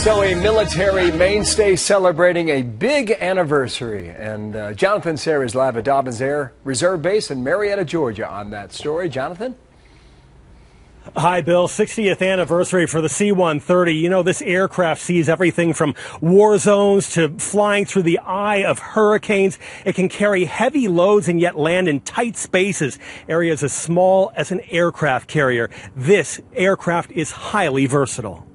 So a military mainstay celebrating a big anniversary. And Jonathan Sayre is live at Dobbins Air Reserve Base in Marietta, Georgia on that story. Jonathan? Hi, Bill. 60th anniversary for the C-130. You know, this aircraft sees everything from war zones to flying through the eye of hurricanes. It can carry heavy loads and yet land in tight spaces, areas as small as an aircraft carrier. This aircraft is highly versatile.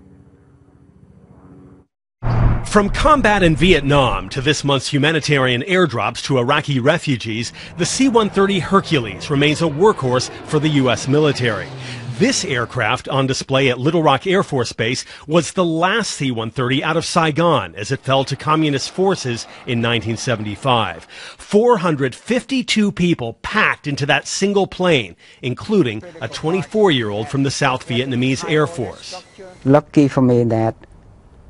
From combat in Vietnam to this month's humanitarian airdrops to Iraqi refugees, the C-130 Hercules remains a workhorse for the U.S. military. This aircraft on display at Little Rock Air Force Base was the last C-130 out of Saigon as it fell to communist forces in 1975. 452 people packed into that single plane, including a 24-year-old from the South Vietnamese Air Force. Lucky for me that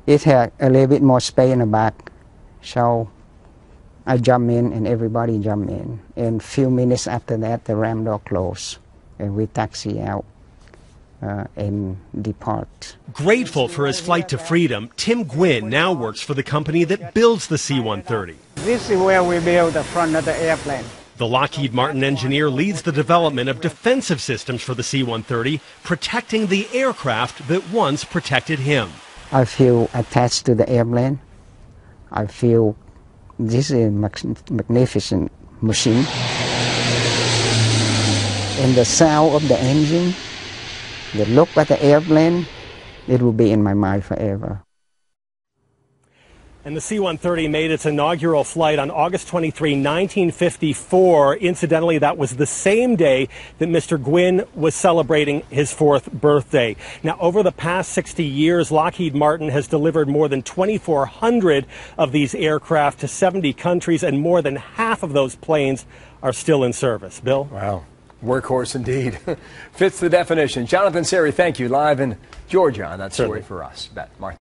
it had a little bit more space in the back, so I jumped in and everybody jumped in. And a few minutes after that, the ramp door closed and we taxi out and depart. Grateful for his flight to freedom, Tim Nguyen now works for the company that builds the C-130. This is where we build the front of the airplane. The Lockheed Martin engineer leads the development of defensive systems for the C-130, protecting the aircraft that once protected him. I feel attached to the airplane. I feel this is a magnificent machine. And the sound of the engine, the look at the airplane, it will be in my mind forever. And the C-130 made its inaugural flight on August 23, 1954. Incidentally, that was the same day that Mr. Nguyen was celebrating his 4th birthday. Now, over the past 60 years, Lockheed Martin has delivered more than 2,400 of these aircraft to 70 countries, and more than half of those planes are still in service. Bill? Wow. Workhorse indeed. Fits the definition. Jonathan Sayre, thank you. Live in Georgia on that story for us. Martha.